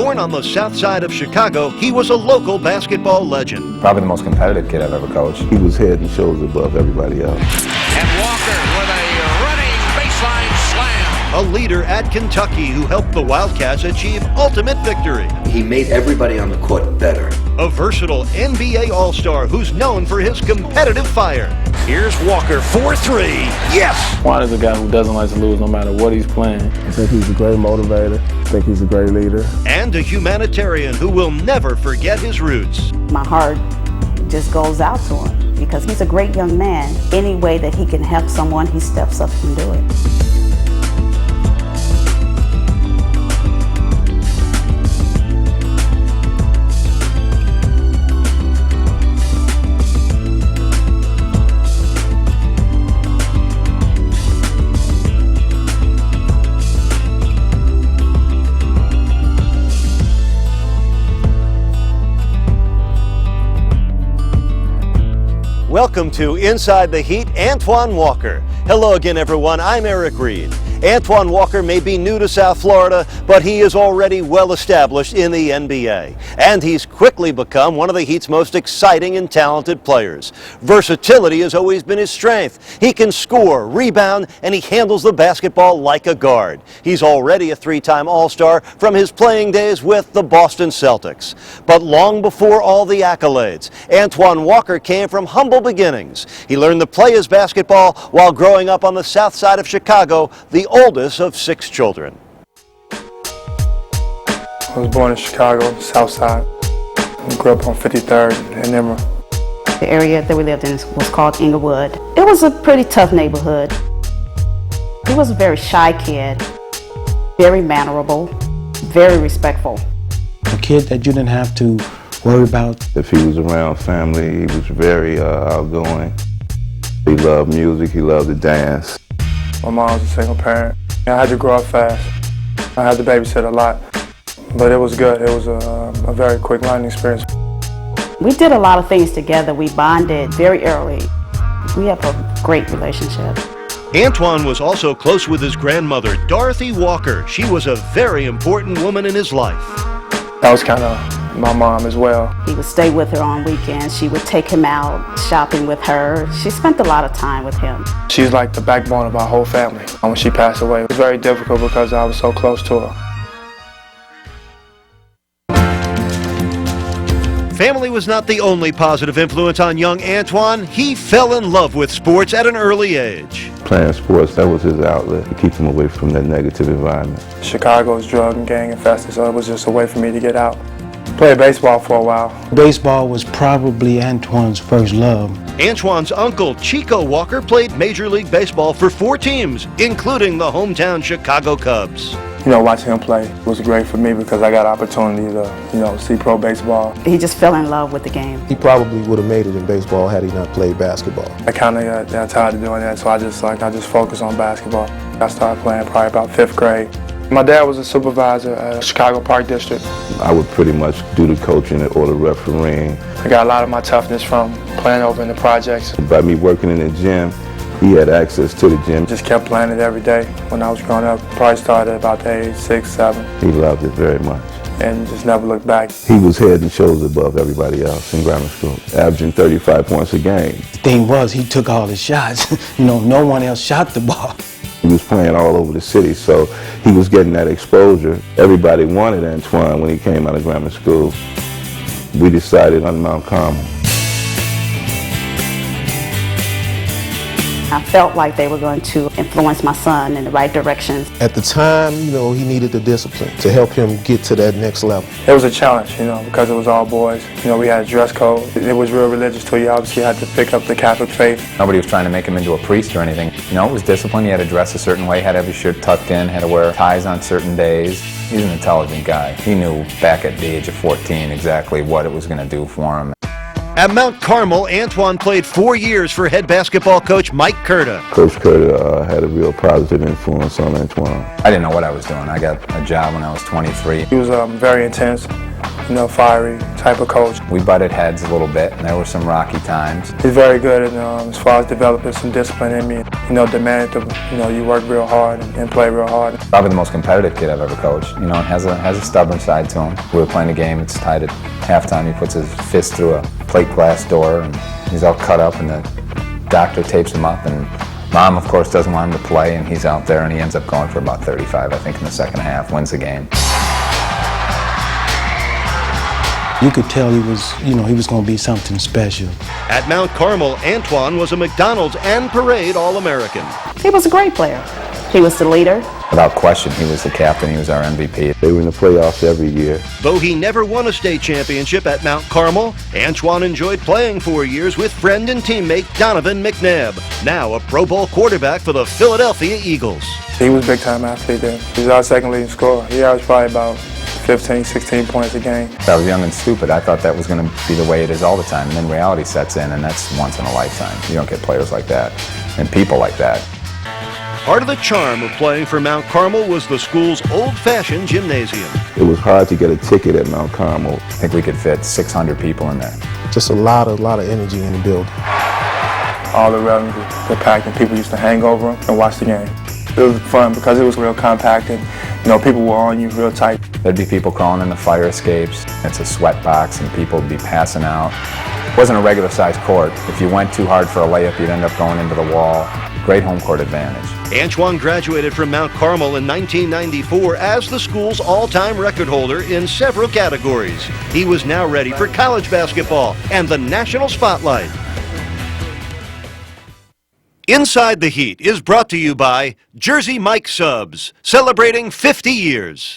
Born on the south side of Chicago, he was a local basketball legend. Probably the most competitive kid I've ever coached. He was head and shoulders above everybody else. And Walker with a running baseline slam. A leader at Kentucky who helped the Wildcats achieve ultimate victory. He made everybody on the court better. A versatile NBA All-Star who's known for his competitive fire. Here's Walker, 4-3. Yes! Antoine is a guy who doesn't like to lose no matter what he's playing. I think he's a great motivator. I think he's a great leader. And a humanitarian who will never forget his roots. My heart just goes out to him because he's a great young man. Any way that he can help someone, he steps up and do it. Welcome to Inside the Heat, Antoine Walker. Hello again, everyone. I'm Eric Reed. Antoine Walker may be new to South Florida, but he is already well established in the NBA. And he's quickly become one of the Heat's most exciting and talented players. Versatility has always been his strength. He can score, rebound, and he handles the basketball like a guard. He's already a three-time All-Star from his playing days with the Boston Celtics. But long before all the accolades, Antoine Walker came from humble beginnings. He learned to play his basketball while growing up on the south side of Chicago, the oldest of 6 children. I was born in Chicago, south side. I grew up on 53rd and Emerald. The area that we lived in was called Inglewood. It was a pretty tough neighborhood. He was a very shy kid, very mannerable, very respectful. A kid that you didn't have to worry about. If he was around family, he was very outgoing. He loved music, he loved to dance. My mom was a single parent. I had to grow up fast. I had to babysit a lot, but it was good. It was a very quick learning experience. We did a lot of things together. We bonded very early. We have a great relationship. Antoine was also close with his grandmother, Dorothy Walker. She was a very important woman in his life. That was kind of my mom as well. He would stay with her on weekends. She would take him out shopping with her. She spent a lot of time with him. She's like the backbone of our whole family. And when she passed away, it was very difficult because I was so close to her. Family was not the only positive influence on young Antoine. He fell in love with sports at an early age. Playing sports, that was his outlet to keep him away from that negative environment. Chicago is drug and gang infested, so it was just a way for me to get out. Played baseball for a while. Baseball was probably Antoine's first love. Antoine's uncle, Chico Walker, played Major League Baseball for 4 teams, including the hometown Chicago Cubs. You know, watching him play was great for me because I got opportunity to, see pro baseball. He just fell in love with the game. He probably would have made it in baseball had he not played basketball. I kind of got tired of doing that, so I just focused on basketball. I started playing probably about 5th grade. My dad was a supervisor at Chicago Park District. I would pretty much do the coaching or the refereeing. I got a lot of my toughness from playing over in the projects. By me working in the gym, he had access to the gym. Just kept playing it every day when I was growing up. Probably started at about the age 6, 7. He loved it very much. And just never looked back. He was head and shoulders above everybody else in grammar school, averaging 35 points a game. The thing was, he took all his shots. No one else shot the ball. He was playing all over the city, so he was getting that exposure. Everybody wanted Antoine when he came out of grammar school. We decided on Mount Carmel. I felt like they were going to influence my son in the right directions. At the time, he needed the discipline to help him get to that next level. It was a challenge, because it was all boys. We had a dress code. It was real religious too. You obviously had to pick up the Catholic faith. Nobody was trying to make him into a priest or anything. It was discipline. He had to dress a certain way, had to have his shirt tucked in, had to wear ties on certain days. He's an intelligent guy. He knew back at the age of 14 exactly what it was going to do for him. At Mount Carmel, Antoine played 4 years for head basketball coach Mike Curta. Coach Curta had a real positive influence on Antoine. I didn't know what I was doing. I got a job when I was 23. He was very intense, fiery type of coach. We butted heads a little bit, and there were some rocky times. He's very good at, as far as developing some discipline in me. Demanding to, you work real hard and play real hard. Probably the most competitive kid I've ever coached. And has a stubborn side to him. We were playing a game, it's tied at halftime. He puts his fist through a plate glass door, and he's all cut up, and the doctor tapes him up, and Mom, of course, doesn't want him to play, and he's out there, and he ends up going for about 35, I think, in the second half, wins the game. You could tell he was going to be something special. At Mount Carmel, Antoine was a McDonald's and Parade All-American. He was a great player. He was the leader. Without question, he was the captain, he was our MVP. They were in the playoffs every year. Though he never won a state championship at Mount Carmel, Antoine enjoyed playing 4 years with friend and teammate Donovan McNabb, now a Pro Bowl quarterback for the Philadelphia Eagles. He was a big-time athlete there. He was our second leading scorer. He averaged probably about 15, 16 points a game. I was young and stupid. I thought that was going to be the way it is all the time, and then reality sets in, and that's once in a lifetime. You don't get players like that and people like that. Part of the charm of playing for Mount Carmel was the school's old-fashioned gymnasium. It was hard to get a ticket at Mount Carmel. I think we could fit 600 people in there. Just a lot of energy in the building. All the rooms were packed, and people used to hang over them and watch the game. It was fun because it was real compacted. People were on you real tight. There'd be people crawling in the fire escapes. It's a sweat box, and people would be passing out. It wasn't a regular-sized court. If you went too hard for a layup, you'd end up going into the wall. Great home court advantage. Antoine graduated from Mount Carmel in 1994 as the school's all-time record holder in several categories. He was now ready for college basketball and the national spotlight. Inside the Heat is brought to you by Jersey Mike Subs, celebrating 50 years.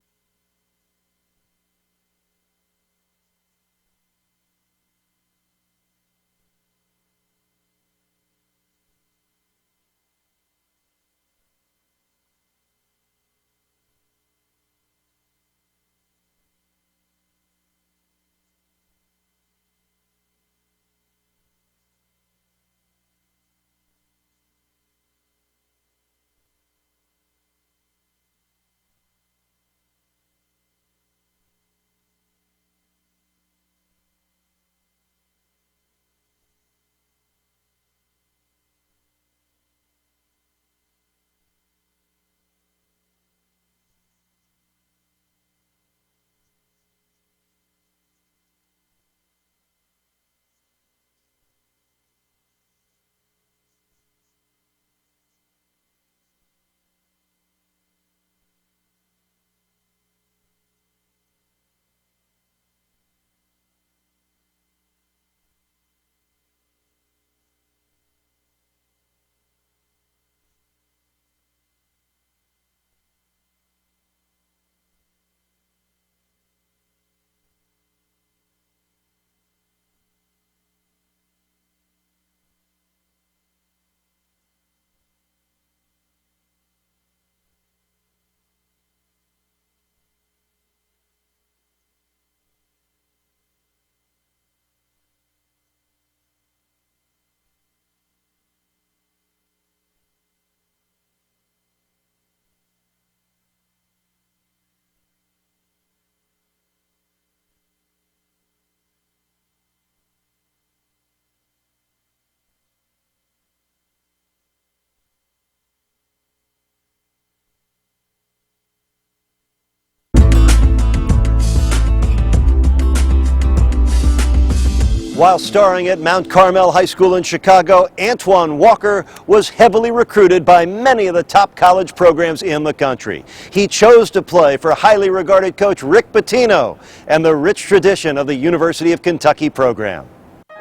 While starring at Mount Carmel High School in Chicago, Antoine Walker was heavily recruited by many of the top college programs in the country. He chose to play for highly regarded coach Rick Pitino and the rich tradition of the University of Kentucky program.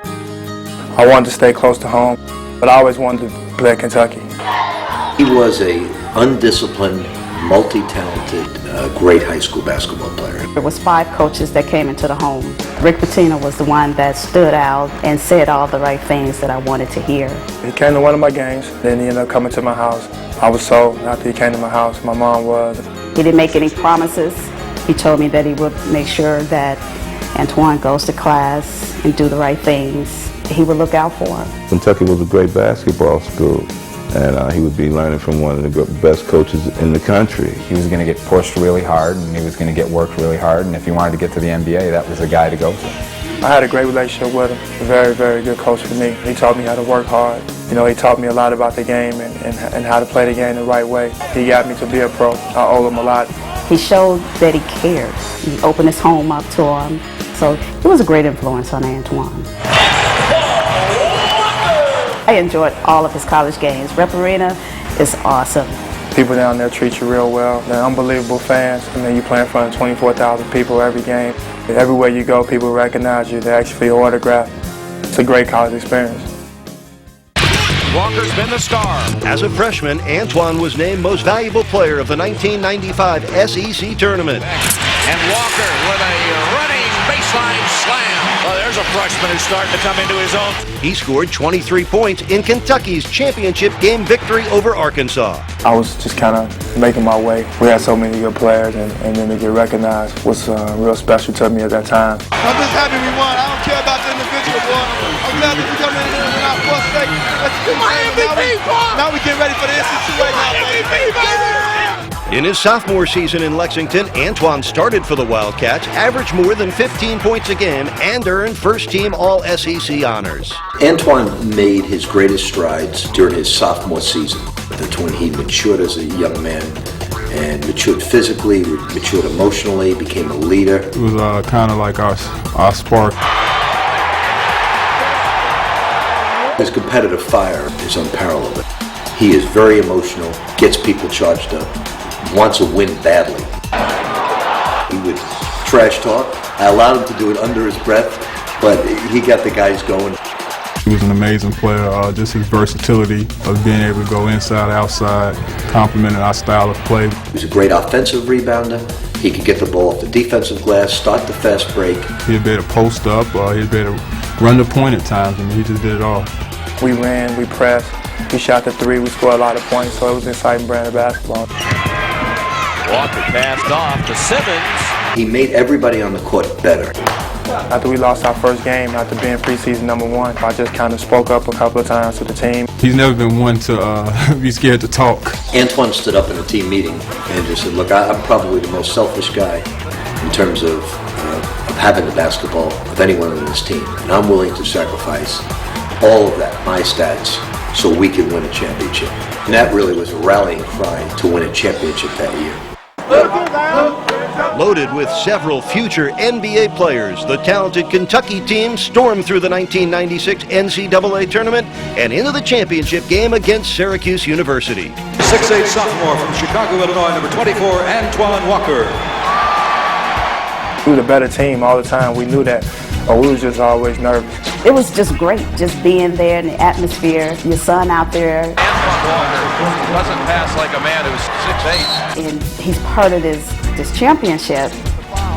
I wanted to stay close to home, but I always wanted to play at Kentucky. He was a undisciplined, multi-talented, great high school basketball player. There was 5 coaches that came into the home. Rick Pitino was the one that stood out and said all the right things that I wanted to hear. He came to one of my games, then he ended up coming to my house. I was sold after he came to my house. My mom was. He didn't make any promises. He told me that he would make sure that Antoine goes to class and do the right things. He would look out for him. Kentucky was a great basketball school, and he would be learning from one of the best coaches in the country. He was going to get pushed really hard, and he was going to get worked really hard, and if he wanted to get to the NBA, that was the guy to go to. I had a great relationship with him. A very, very good coach for me. He taught me how to work hard. You know, he taught me a lot about the game and how to play the game the right way. He got me to be a pro. I owe him a lot. He showed that he cared. He opened his home up to him. So he was a great influence on Antoine. I enjoyed all of his college games. Rep Arena is awesome. People down there treat you real well. They're unbelievable fans. And then you play in front of 24,000 people every game. Everywhere you go, people recognize you. They ask you for your autograph. It's a great college experience. Walker's been the star. As a freshman, Antoine was named Most Valuable Player of the 1995 SEC Tournament. And Walker with a running baseline slam. Well, there's a freshman who's starting to come into his own. He scored 23 points in Kentucky's championship game victory over Arkansas. I was just kind of making my way. We had so many good players, and then to get recognized was real special to me at that time. I'm just happy we won. I don't care about the individual award. I'm glad that we come in here and our first state. Now we get ready for the NCAA right now, baby. In his sophomore season in Lexington, Antoine started for the Wildcats, averaged more than 15 points a game, and earned first-team All-SEC honors. Antoine made his greatest strides during his sophomore season. That's when he matured as a young man and matured physically, matured emotionally, became a leader. It was kind of like our spark. His competitive fire is unparalleled. He is very emotional, gets people charged up, wants to win badly. He would trash talk. I allowed him to do it under his breath, but he got the guys going. He was an amazing player, just his versatility of being able to go inside, outside, complementing our style of play. He was a great offensive rebounder. He could get the ball off the defensive glass, start the fast break. He'd be able to post up, he'd be able to run the point at times. I mean, he just did it all. We ran, we pressed, we shot the three, we scored a lot of points, so it was an exciting brand of basketball. Walker passed off to Simmons. He made everybody on the court better. After we lost our first game, after being preseason #1, I just kind of spoke up a couple of times to the team. He's never been one to be scared to talk. Antoine stood up in a team meeting and just said, look, I'm probably the most selfish guy in terms of having the basketball of anyone on this team. And I'm willing to sacrifice all of that, my stats, so we can win a championship. And that really was a rallying cry to win a championship that year. Loaded with several future NBA players, the talented Kentucky team stormed through the 1996 NCAA tournament and into the championship game against Syracuse University. 6'8" sophomore from Chicago, Illinois, number 24, Antoine Walker. We were the better team all the time. We knew that, but we was just always nervous. It was just great, just being there in the atmosphere, your son out there. Antoine Walker doesn't pass like a man who's 6'8". And he's part of this championship.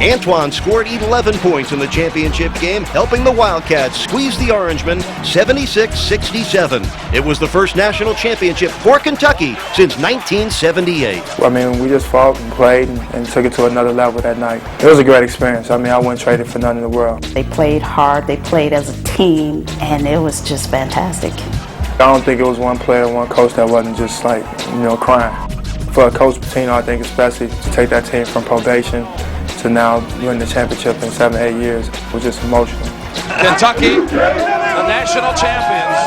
Antoine scored 11 points in the championship game, helping the Wildcats squeeze the Orangemen 76-67. It was the first national championship for Kentucky since 1978. I mean, we just fought and played and took it to another level that night. It was a great experience. I mean, I wouldn't trade it for nothing in the world. They played hard, they played as a team, and it was just fantastic. I don't think it was one player, one coach that wasn't just like, crying. For Coach Pitino, I think especially to take that team from probation to now win the championship in 7-8 years was just emotional. Kentucky, the national champions.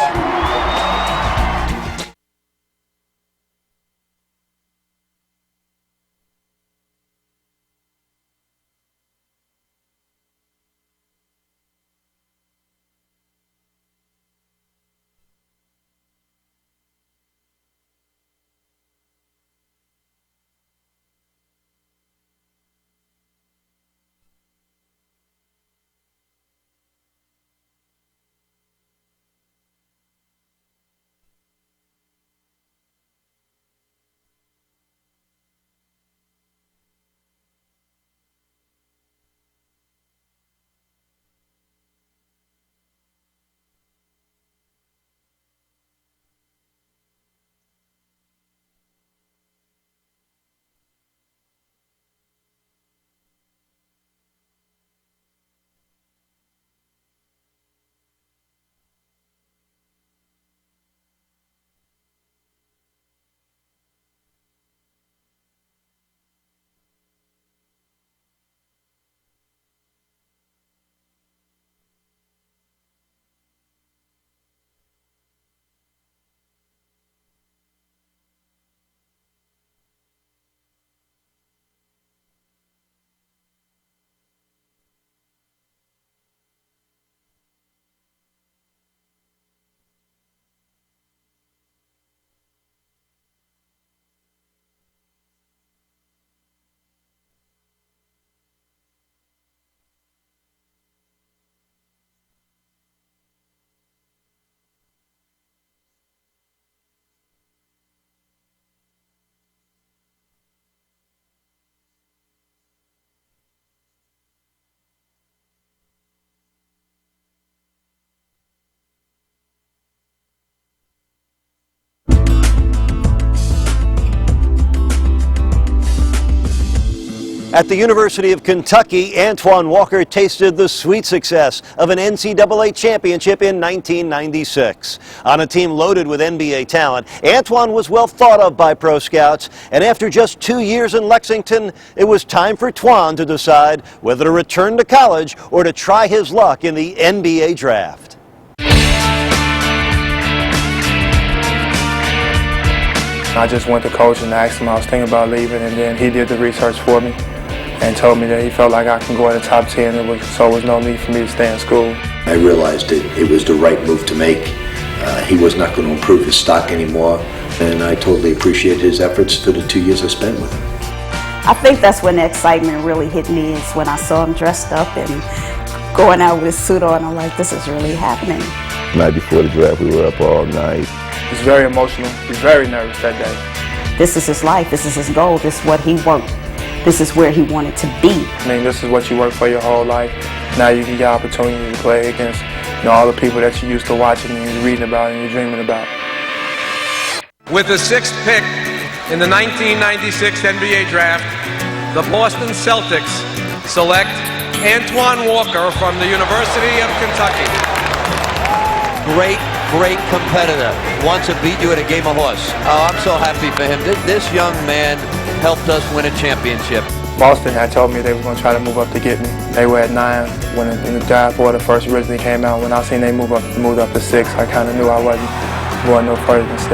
At the University of Kentucky, Antoine Walker tasted the sweet success of an NCAA championship in 1996. On a team loaded with NBA talent, Antoine was well thought of by pro scouts, and after just 2 years in Lexington, it was time for Twan to decide whether to return to college or to try his luck in the NBA draft. I just went to coach and asked him I was thinking about leaving, and then he did the research for me and told me that he felt like I can go in the top 10, so there was no need for me to stay in school. I realized it was the right move to make. He was not going to improve his stock anymore, and I totally appreciate his efforts for the 2 years I spent with him. I think that's when the excitement really hit me, is when I saw him dressed up and going out with his suit on. I'm like, this is really happening. The night before the draft, we were up all night. He was very emotional. He was very nervous that day. This is his life. This is his goal. This is what he worked. This is where he wanted to be. I mean, this is what you work for your whole life. Now you get the opportunity to play against, all the people that you used to watching and you're reading about and you're dreaming about. With the 6th pick in the 1996 NBA Draft, the Boston Celtics select Antoine Walker from the University of Kentucky. Great competitor. Wants to beat you at a game of horse. Oh, I'm so happy for him. This young man helped us win a championship. Boston had told me they were going to try to move up to get me. They were at 9 when in the draft order first originally came out. When I seen they moved up to 6, I kind of knew I wasn't going no further than 6.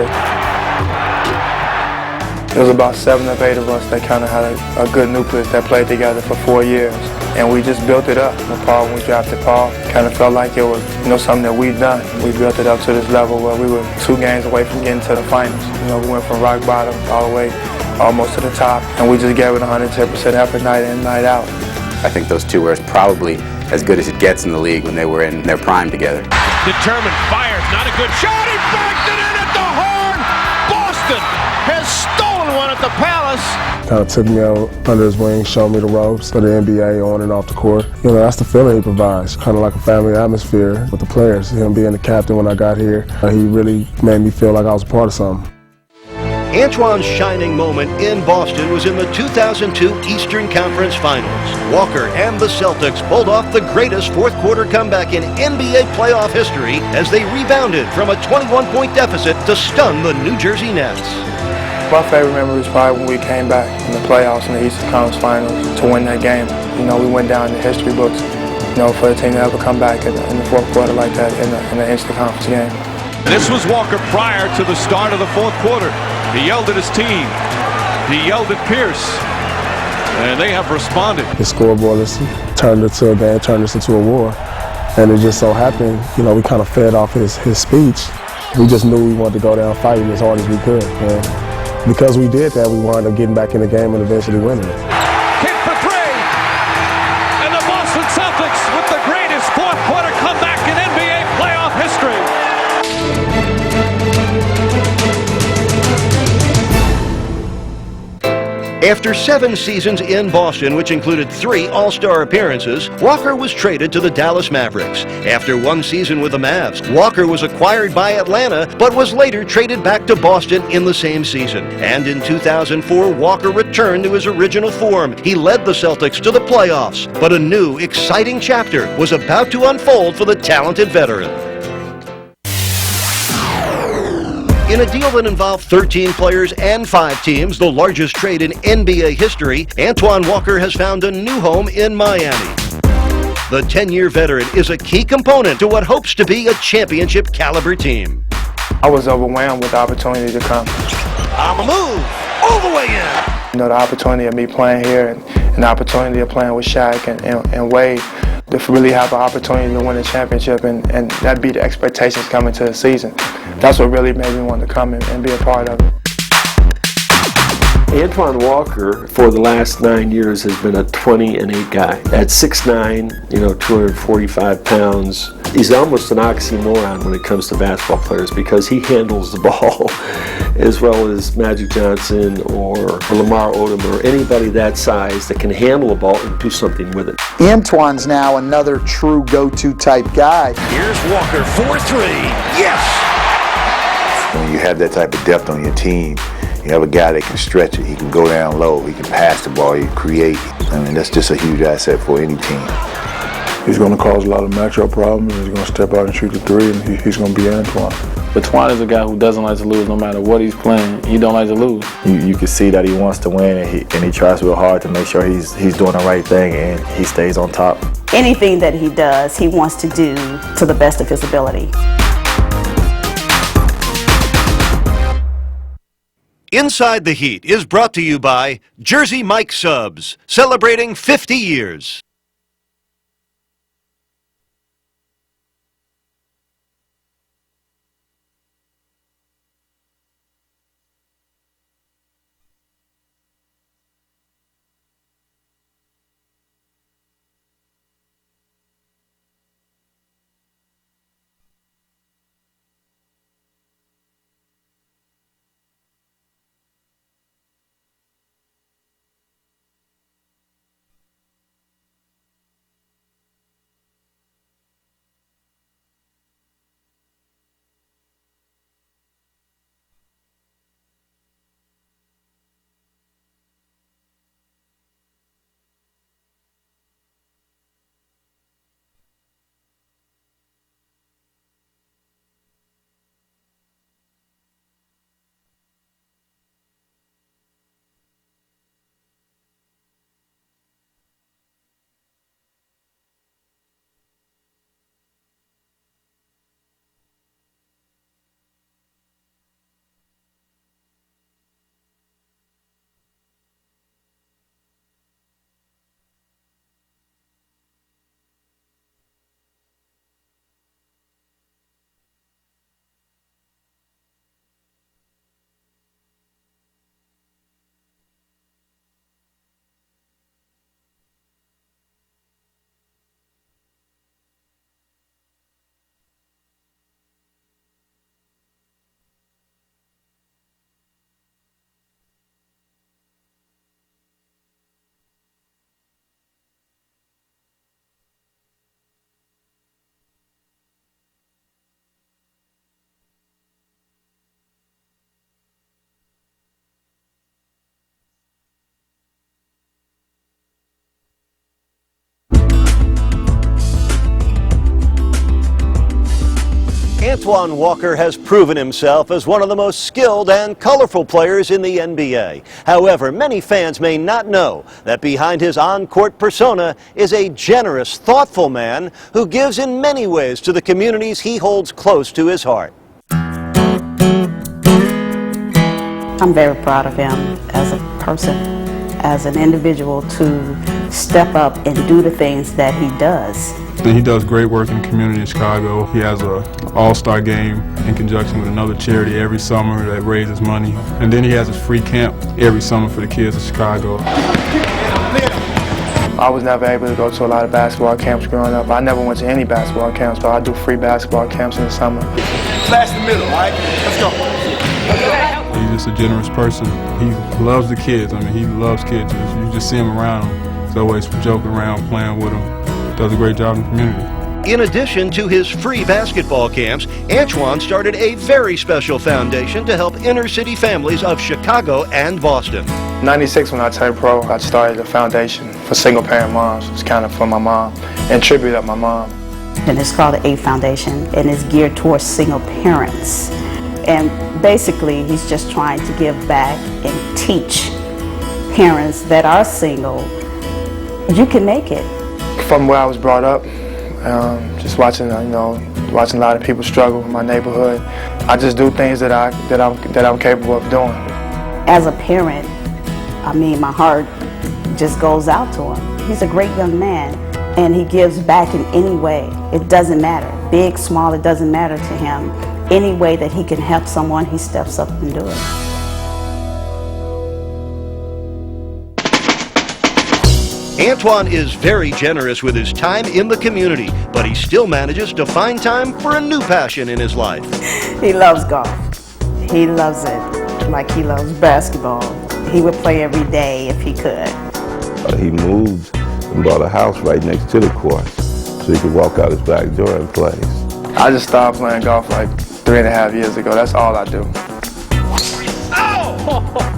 There was about 7 or 8 of us that kind of had a good nucleus that played together for 4 years. And we just built it up. When we drafted Paul, kind of felt like it was something that we'd done. We built it up to this level where we were 2 games away from getting to the finals. We went from rock bottom all the way almost to the top, and we just gave it 110% effort night in, night out. I think those two were probably as good as it gets in the league when they were in their prime together. Determined, fires, not a good shot. He backed it in at the horn. Boston has stolen one at the Palace. Kind of took me out under his wing, showed me the ropes for the NBA on and off the court. That's the feeling he provides, kind of like a family atmosphere with the players. Him being the captain when I got here, he really made me feel like I was a part of something. Antoine's shining moment in Boston was in the 2002 Eastern Conference Finals. Walker and the Celtics pulled off the greatest fourth-quarter comeback in NBA playoff history as they rebounded from a 21-point deficit to stun the New Jersey Nets. My favorite memory was probably when we came back in the playoffs in the Eastern Conference Finals to win that game. We went down in the history books, for the team to ever come back in the fourth quarter like that in the Eastern Conference game. This was Walker prior to the start of the fourth quarter. He yelled at his team. He yelled at Pierce. And they have responded. The scoreboard turned into a game, turned us into a war. And it just so happened, we kind of fed off his speech. We just knew we wanted to go down fighting as hard as we could. And because we did that, we wound up getting back in the game and eventually winning it. Kick for 3. And the Boston Celtics with the greatest fourth quarter comeback in NBA playoff history. After 7 seasons in Boston, which included 3 All-Star appearances, Walker was traded to the Dallas Mavericks. After 1 season with the Mavs, Walker was acquired by Atlanta, but was later traded back to Boston in the same season. And in 2004, Walker returned to his original form. He led the Celtics to the playoffs, but a new, exciting chapter was about to unfold for the talented veteran. In a deal that involved 13 players and 5 teams, the largest trade in NBA history, Antoine Walker has found a new home in Miami. The 10-year veteran is a key component to what hopes to be a championship-caliber team. I was overwhelmed with the opportunity to come. On the move, all the way in. The opportunity of me playing here and the opportunity of playing with Shaq and Wade, to really have an opportunity to win a championship and that be the expectations coming to the season. That's what really made me want to come and be a part of it. Antoine Walker, for the last 9 years, has been a 20-8 guy. At 6'9", 245 pounds, he's almost an oxymoron when it comes to basketball players because he handles the ball as well as Magic Johnson or Lamar Odom or anybody that size that can handle the ball and do something with it. Antoine's now another true go-to type guy. Here's Walker for 3. Yes! When you have that type of depth on your team, You have a guy that can stretch it. He can go down low. He can pass the ball. He can create. I mean, that's just a huge asset for any team. He's going to cause a lot of matchup problems. He's going to step out and shoot the three, and he's going to be Antoine. Antoine is a guy who doesn't like to lose no matter what he's playing. He don't like to lose. You can see that he wants to win, and he tries real hard to make sure he's doing the right thing and he stays on top. Anything that he does, he wants to do to the best of his ability. Inside the Heat is brought to you by Jersey Mike Subs, celebrating 50 years. Antoine Walker has proven himself as one of the most skilled and colorful players in the NBA. However, many fans may not know that behind his on-court persona is a generous, thoughtful man who gives in many ways to the communities he holds close to his heart. I'm very proud of him as a person, as an individual, to step up and do the things that he does. He does great work in the community in Chicago. He has an all-star game in conjunction with another charity every summer that raises money. And then he has his free camp every summer for the kids of Chicago. I was never able to go to a lot of basketball camps growing up. I never went to any basketball camps, but I do free basketball camps in the summer. Flash the middle, all right? Let's go. He's just a generous person. He loves the kids. I mean, he loves kids. You just see him around him. He's always joking around, playing with them. Does a great job in the community. In addition to his free basketball camps, Antoine started a very special foundation to help inner-city families of Chicago and Boston. In '96, when I turned pro, I started a foundation for single-parent moms. It's kind of for my mom, and tribute of my mom. And it's called the A Foundation, and it's geared towards single parents. And basically, he's just trying to give back and teach parents that are single, you can make it. From where I was brought up, just watching, watching a lot of people struggle in my neighborhood, I just do things that I'm capable of doing. As a parent, I mean, my heart just goes out to him. He's a great young man, and he gives back in any way. It doesn't matter, big, small, it doesn't matter to him. Any way that he can help someone, he steps up and do it. Antoine is very generous with his time in the community, but he still manages to find time for a new passion in his life. He loves golf. He loves it like he loves basketball. He would play every day if he could. He moved and bought a house right next to the course, so he could walk out his back door and play. I just started playing golf like 3.5 years ago. That's all I do. Oh!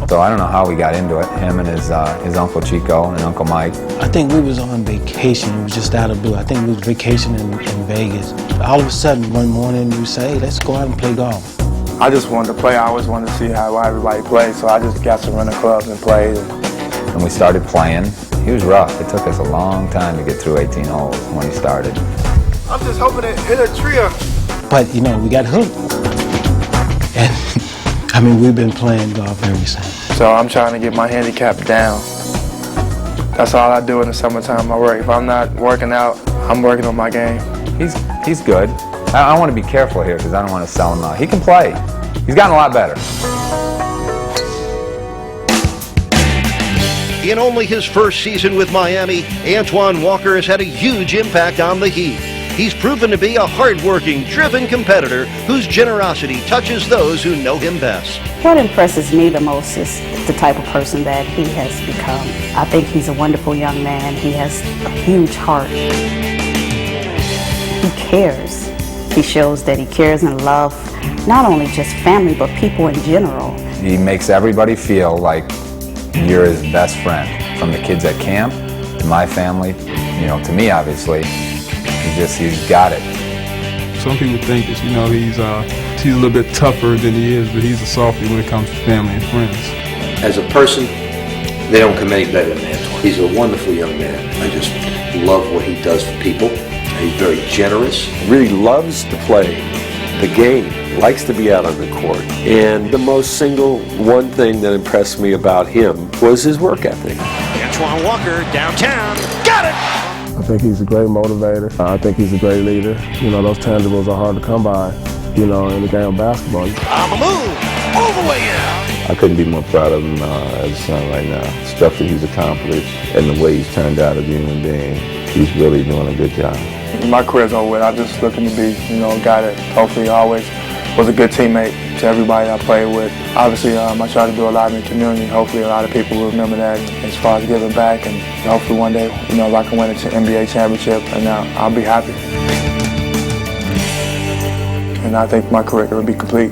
So I don't know how we got into it, him and his Uncle Chico and Uncle Mike. I think we was on vacation. It was just out of blue. I think we was vacationing in Vegas. All of a sudden, one morning, we say, hey, let's go out and play golf. I just wanted to play. I always wanted to see how everybody played, so I just got to run the clubs and played. And we started playing. He was rough. It took us a long time to get through 18 holes when he started. I'm just hoping to hit a trio. But, you know, we got hooked. And, I mean, we've been playing golf ever since. So I'm trying to get my handicap down. That's all I do in the summertime. I work. If I'm not working out, I'm working on my game. He's good. I want to be careful here because I don't want to sell him out. He can play. He's gotten a lot better. In only his first season with Miami, Antoine Walker has had a huge impact on the Heat. He's proven to be a hard-working, driven competitor whose generosity touches those who know him best. What impresses me the most is the type of person that he has become. I think he's a wonderful young man. He has a huge heart. He cares. He shows that he cares and loves not only just family, but people in general. He makes everybody feel like you're his best friend. From the kids at camp, to my family, you know, to me obviously. He's got it. Some people think that, you know, he's a little bit tougher than he is, but he's a softie when it comes to family and friends. As a person, they don't come any better than Antoine. He's a wonderful young man. I just love what he does for people. He's very generous. Really loves to play the game, likes to be out on the court. And the most single one thing that impressed me about him was his work ethic. Antoine Walker downtown, got it! I think he's a great motivator. I think he's a great leader. You know, those tangibles are hard to come by, you know, in the game of basketball. On the move, all the way out. I couldn't be more proud of him as a son right now. The stuff that he's accomplished and the way he's turned out as a human being, he's really doing a good job. My career's over with. I'm just looking to be, you know, a guy that hopefully always was a good teammate to everybody I played with. Obviously, I try to do a lot in the community. Hopefully, a lot of people will remember that as far as giving back. And hopefully, one day, you know, if I can win an NBA championship, and I'll be happy. And I think my career will be complete.